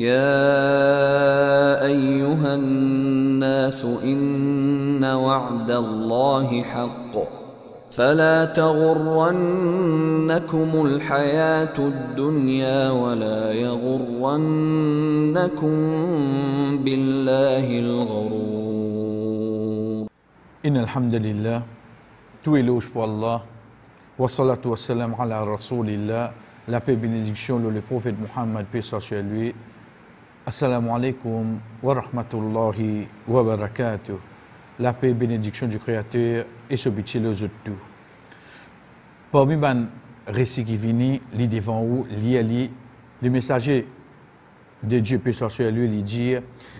يا أيها الناس إن وعد الله حق فلا تغرنكم الحياة الدنيا ولا يغرنكم بالله الغرور. إن الحمد لله tout éloge pour Allah wa salatu wa salam ala rasulillah, la paix et bénédiction le prophète Muhammad, paix soit sur lui. Assalamu alaikum wa rahmatullahi wa barakatuh. La paix et bénédiction du Créateur et ce petit le tout. Parmi les récits qui viennent, li devant vous, le messager de Dieu, paix soit sur lui, il dit: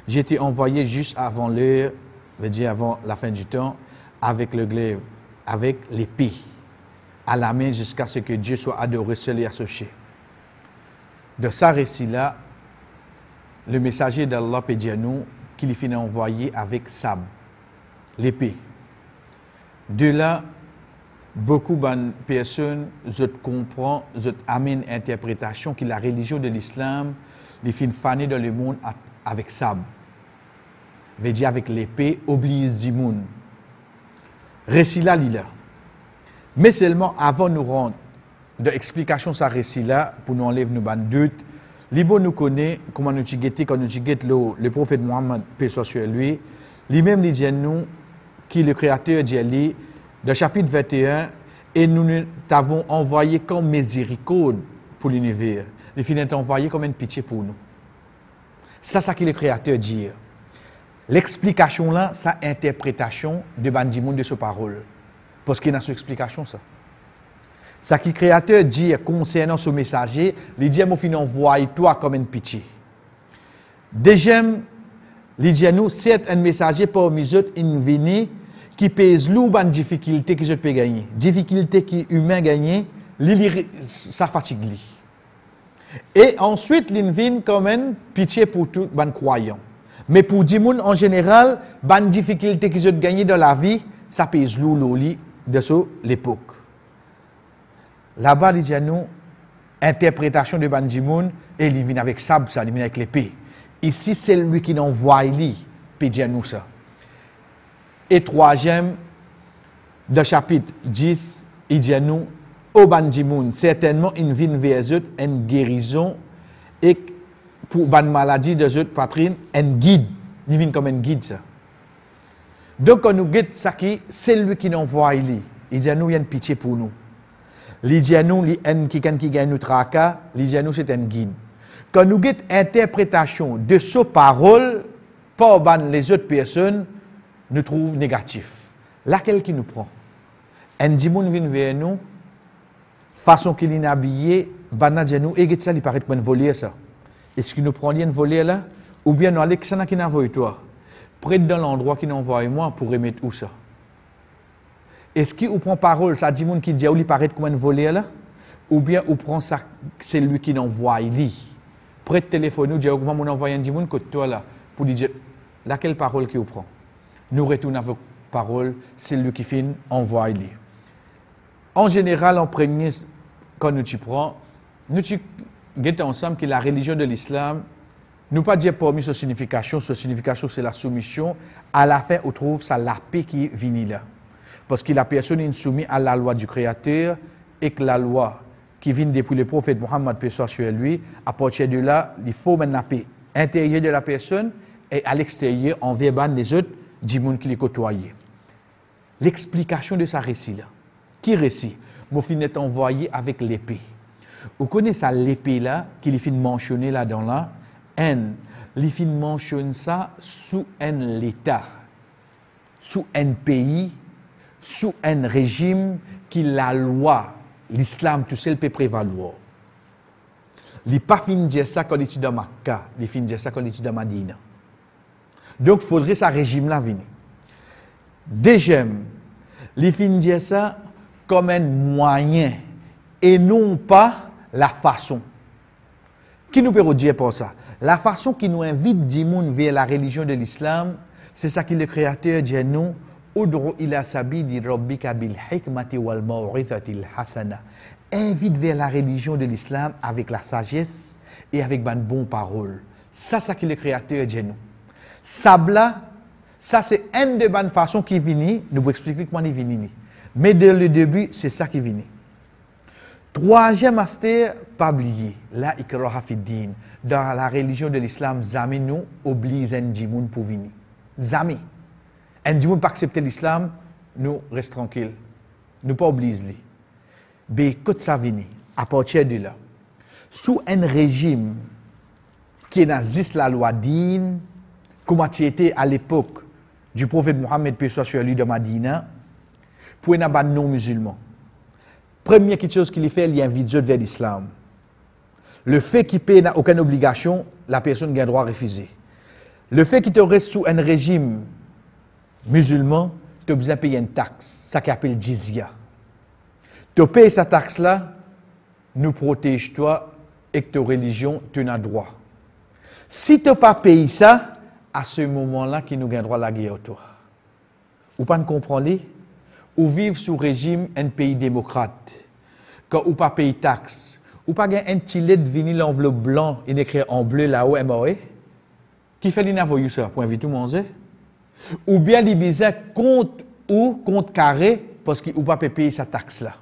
j'ai été envoyé juste avant l'heure, veut dire avant la fin du temps, avec le glaive, avec l'épée à la main jusqu'à ce que Dieu soit adoré seul et associé. De ce récit-là, le messager d'Allah peut dire nous qu'il finit envoyé avec sab, l'épée. De là, beaucoup de personnes comprennent, amènent interprétation que la religion de l'islam les finit faner dans le monde avec sab, veut dire avec l'épée, oblige du monde. Récit là, lila. Mais seulement avant nous rendre de l'explication de ce récit là, pour nous enlever nos doutes, Libo nous connaît comment nous guetter quand nous guettons le prophète Muhammad, paix soit sur lui. Lui-même lui dit nous qui le créateur dit lui dans chapitre 21 et nous t'avons envoyé comme miséricorde pour l'univers. Il finit envoyé comme une pitié pour nous. Ça qui le créateur dit. L'explication là, c'est interprétation de Bandimoun de ce parole. Parce qu'il y a une explication ça. Ça qui le créateur dit concernant ce messager, il dit: mon fin envoie toi comme une pitié. Deuxième, il dit nous, c'est un messager parmi eux, une vini qui pèse lourd une difficulté que je peux gagner. Difficulté qui humain gagner, ça fatigue lui. Et ensuite, il vient comme une pitié pour tout les croyants. Mais pour des gens en général, les difficultés qu'ils ont gagnées dans la vie, ça pèse lourd de l'époque. Là-bas, il y a nous interprétation de Bandimoun et il vient avec sable, ça, il vient avec l'épée. Ici, c'est lui qui envoie lui, peut dire nous ça. Et troisième, dans le chapitre 10, il dit à nous: au Bandimoun, certainement, il vient vers eux une guérison et pour une maladie de eux poitrine, un guide. Il vient comme un guide ça. Donc, quand nous guette ça qui, c'est lui qui envoie lui. Il dit à nous, il y a une pitié pour nous. Il dit à nous, qui gagne nous tracas, il dit à nous, c'est un guide. Quand nous avons interprétation de ce parole, par les autres personnes, nous trouvons négatif. Laquelle qui nous prend? Un dimoun vient vers nous, façon qu'il est habillé, nous, et ça, il paraît comme un voler ça. Est-ce qu'il nous prend un voler là? Ou bien nous allons que ça qui n'a pas toi? Près dans l'endroit qui nous envoie moi pour remettre où ça? Est-ce qu'il prend parole, ça dit moun qui dit, il paraît comme un voleur là? Ou bien il prend ça, c'est lui qui envoie lui. Près de téléphone, nous dit, comment on envoie un dimoun côté toi là? Pour lui dire, laquelle parole qu'il prend? Nous retournons avec parole, c'est lui qui fait envoie lui. En général, en premier, quand nous tu prends, nous tu guettons ensemble que la religion de l'islam, nous pas dire parmi sa signification c'est la soumission. À la fin, on trouve ça la paix qui vient là. Parce que la personne est soumise à la loi du Créateur et que la loi qui vient depuis le prophète Muhammad, paix soit sur lui, à partir de là, il faut mettre la paix intérieure de la personne et à l'extérieur envers les autres du monde qui les côtoient. L'explication de sa récit là. Qui récit? Mon fin est envoyé avec l'épée. Vous connaissez ça l'épée là, qui est fin mentionné là-dedans là? Les fin mentionne ça sous un État, sous un pays, sous un régime qui la loi, l'islam, tout seul peut prévaloir. Il n'est pas fin de dire ça quand il est dans Makkah, il fin de dire ça quand il est dans Madina. Donc, il faudrait ce régime-là venir. Deuxième, il fin de dire ça comme un moyen et non pas la façon. Qui nous peut dire pour ça? La façon qui nous invite Dimoun vers la religion de l'islam, c'est ça que le Créateur dit à nous: Ud'u ila sabili rabbika bil hikmati wal maw'izatil hasana. Invite vers la religion de l'islam avec la sagesse et avec une bonne parole. Ça, c'est qui le créateur de nous. Sable là, ça c'est une de bonnes façons qui vient, nous vous expliquer comment il vient. Mais dès le début, c'est ça qui vient. Troisième aspect, pas oublier, la ikraha fi din. Dans la religion de l'islam, jamais nous oblige un djimoun pour venir. Jamais. Un djimoun pas accepter l'islam, nous restons tranquilles. Nous pas oblige lui. Mais quand ça vient, à partir de là, sous un régime qui naziste la loi din, comme c'était à l'époque du prophète Mohammed, paix soit sur lui de Madina, pour un non-musulman. Première chose qu'il fait, il invite vers l'islam. Le fait qu'il paye n'a aucune obligation, la personne a le droit à refuser. Le fait qu'il te reste sous un régime musulman, tu as besoin de payer une taxe, ça qu'on appelle jizya. Tu payes cette taxe-là, nous protège toi et que ta religion, tu as droit. Si tu n'as pas payé ça, à ce moment-là, qui nous gagne droit à la guerre toi. Ou pas ne comprendre, ou vivre sous régime un pays démocrate, quand ou pas payer taxe, ou pas gagner un petit lait de vinyle l'enveloppe blanc et écrit en bleu là-haut, MAE, qui fait l'inavoyou ça, pour inviter tout le monde, ou bien les bizarres compte ou compte carré, parce qu'il ou pas payer sa taxe là.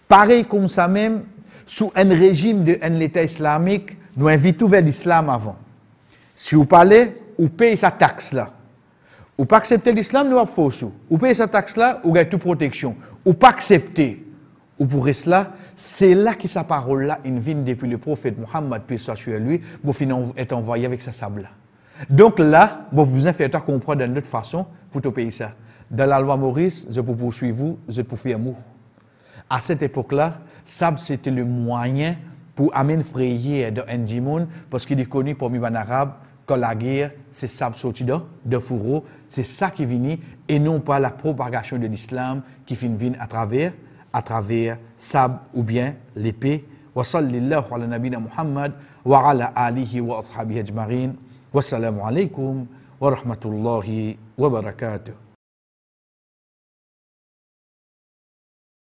Pareil comme ça même, sous un régime de l'État islamique, nous invitons vers l'islam avant. Si vous parlez, vous payez sa taxe là. Ou pas accepter l'islam, nous avons faux. Ou payer sa taxe là, ou gagne toute protection. Ou pas accepter. Ou pour cela, c'est là que sa parole là, il vient depuis le prophète Mohammed, paix soit sur lui, pour être envoyé avec sa sable là. Donc là, vous besoin de faire comprendre d'une autre façon pour te payer ça. Dans la loi Maurice, je peux poursuivre vous, je peux faire mou. À cette époque-là, sable c'était le moyen pour amener frayer dans un djimoun, parce qu'il est connu pour les arabes. Quand la guerre, c'est ça sorti de fourreau, c'est ça qui vient, et non pas la propagation de l'islam qui vient à travers sable ou bien l'épée. Wa sallallahu ala nabina Muhammad wa ala alihi wa ashabihi ajma'in. Wassalamu alaikum wa rahmatullahi wa barakatuh.